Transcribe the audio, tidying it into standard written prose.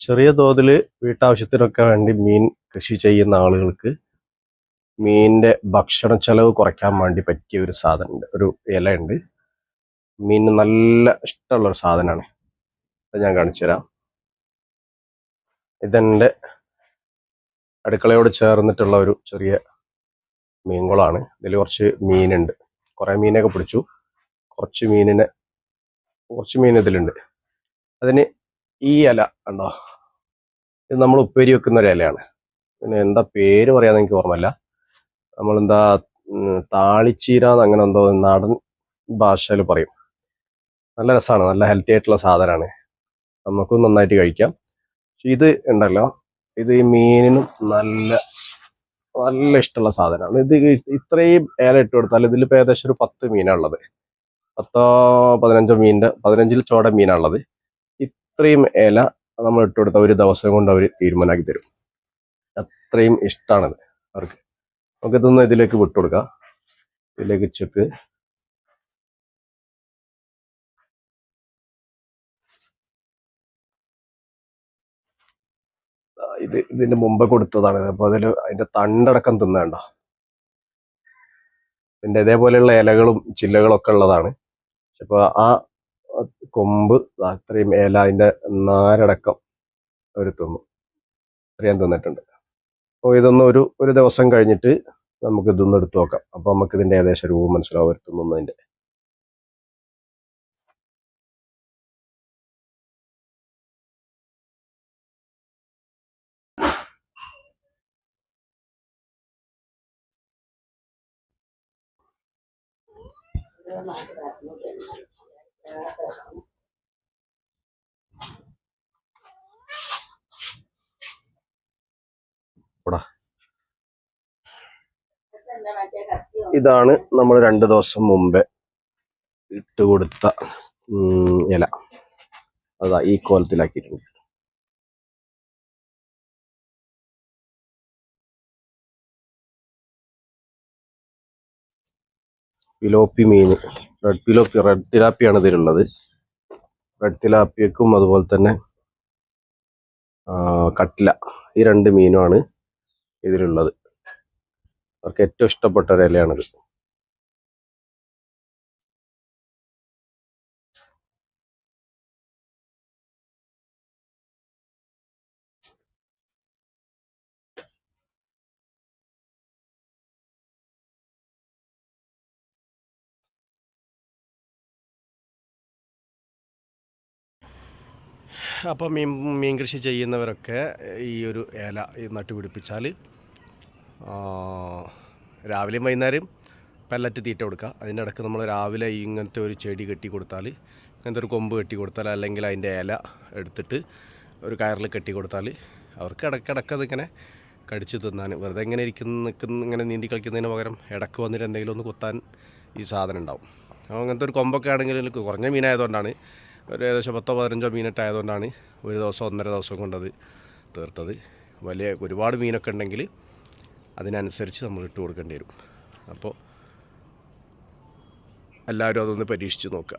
ചെറിയ തോതിൽ വീട്ടാവശ്യത്തിനൊക്കെ വേണ്ടി മീൻ കൃഷി ചെയ്യുന്ന ആളുകൾക്ക് മീനിൻ്റെ ഭക്ഷണ ചെലവ് കുറയ്ക്കാൻ വേണ്ടി പറ്റിയ ഒരു സാധനമുണ്ട്, ഒരു ഇലയുണ്ട്. മീനിന് നല്ല ഇഷ്ടമുള്ളൊരു സാധനമാണ്. അത് ഞാൻ കാണിച്ചു തരാം. ഇതെൻ്റെ അടുക്കളയോട് ചേർന്നിട്ടുള്ള ഒരു ചെറിയ മീൻകുളമാണ്. ഇതിൽ കുറച്ച് മീനുണ്ട്, കുറേ മീനൊക്കെ പിടിച്ചു. കുറച്ച് മീൻ ഇതിലുണ്ട്. അതിന് ഈ ഇല ഉണ്ടോ, ഇത് നമ്മൾ ഉപ്പേരി വെക്കുന്ന ഒരു ഇലയാണ്. പിന്നെ എന്താ പേര് പറയാന്ന് എനിക്ക് ഓർമ്മയില്ല. നമ്മളെന്താ താളിച്ചീര അങ്ങനെ എന്തോ നാടൻ ഭാഷയിൽ പറയും. നല്ല രസമാണ്, നല്ല ഹെൽത്തി ആയിട്ടുള്ള സാധനമാണ്, നമുക്കും നന്നായിട്ട് കഴിക്കാം. ഇത് ഉണ്ടല്ലോ, ഇത് ഈ മീനിനും നല്ല നല്ല ഇഷ്ടമുള്ള സാധനമാണ്. ഇത് ഇത്രയും ഇല ഇട്ട് കൊടുത്താൽ ഇതിലിപ്പോൾ ഏകദേശം ഒരു 10 മീനാണുള്ളത്. 15 ചോട മീനാണുള്ളത്. ഇത്രയും ഇല നമ്മൾ ഇട്ട് കൊടുത്താൽ ഒരു ദിവസം കൊണ്ട് അവർ തീരുമാനമാക്കി തരും. അത്രയും ഇഷ്ടമാണത് അവർക്ക്. നമുക്കിതൊന്ന് ഇതിലേക്ക് വിട്ടുകൊടുക്കാം. ഇതിലേക്ക് വെച്ചിട്ട് ഇതിന്റെ മുമ്പ് കൊടുത്തതാണ്. അപ്പോൾ അതിന്റെ തണ്ടടക്കം തിന്നേണ്ട. ഇതിന്റെ ഇതേപോലെയുള്ള ഇലകളും ചില്ലകളൊക്കെ ഉള്ളതാണ്. അപ്പോൾ ആ കൊമ്പ് അത്രയും ഇല, അതിന്റെ നാരടക്കം അവർ തിന്നു. അത്രയും തിന്നിട്ടുണ്ട്. അപ്പോൾ ഇതൊന്ന് ഒരു ദിവസം കഴിഞ്ഞിട്ട് നമുക്ക് ഇതൊന്ന് എടുത്തു നോക്കാം. അപ്പോൾ നമുക്ക് ഇതിന്റെ ഏകദേശം രൂപം മനസ്സിലാവും അവർ തിന്നുന്നതിന്റെ. ഇതാണ് നമ്മൾ 2 ദിവസം മുമ്പേ ഇട്ട് കൊടുത്ത ഇല. അതാ ഈ കോലത്തിലാക്കിയിട്ടുണ്ട്. പിലോപ്പി മീൻ, റെഡ് തിലാപ്പിയാണ് ഇതിലുള്ളത്. റെഡ് തിലാപ്പിയക്കും അതുപോലെ തന്നെ കട്ട്ല, ഈ 2 മീനുമാണ് ഇതിലുള്ളത്. അവർക്ക് ഏറ്റവും ഇഷ്ടപ്പെട്ട ഒരു ഇലയാണിത്. അപ്പോൾ മീൻ കൃഷി ചെയ്യുന്നവരൊക്കെ ഈ ഒരു ഇല നട്ടുപിടിപ്പിച്ചാൽ രാവിലെയും വൈകുന്നേരം പെല്ലറ്റ് തീറ്റ കൊടുക്കുക. അതിൻ്റെ ഇടയ്ക്ക് നമ്മൾ രാവിലെ ഇങ്ങനത്തെ ഒരു ചെടി കെട്ടി കൊടുത്താൽ, ഇങ്ങനത്തെ ഒരു കൊമ്പ് കെട്ടി കൊടുത്താൽ, അല്ലെങ്കിൽ അതിൻ്റെ ഇല എടുത്തിട്ട് ഒരു കയറിൽ കെട്ടി കൊടുത്താൽ അവർക്ക് ഇടയ്ക്കിടയ്ക്ക് അതിങ്ങനെ കടിച്ച് തിന്നാൻ, വെറുതെ ഇങ്ങനെ ഇങ്ങനെ നീന്തി കളിക്കുന്നതിന് പകരം ഇടയ്ക്ക് വന്നിട്ട് എന്തെങ്കിലും ഒന്ന് കുത്താൻ ഈ സാധനം ഉണ്ടാവും. അപ്പോൾ അങ്ങനത്തെ ഒരു കൊമ്പൊക്കെ ആണെങ്കിൽ കുറഞ്ഞ മീനായതുകൊണ്ടാണ്, ഒരു ഏകദേശം 10-15 മീനിട്ട് ആയതുകൊണ്ടാണ് ഒരു ദിവസം 1.5 ദിവസം കൊണ്ടത് തീർത്തത്. ഒരുപാട് മീനൊക്കെ ഉണ്ടെങ്കിൽ അതിനനുസരിച്ച് നമ്മൾ ഇട്ട് കൊടുക്കേണ്ടി വരും. അപ്പോൾ എല്ലാവരും അതൊന്ന് പരീക്ഷിച്ച് നോക്കുക.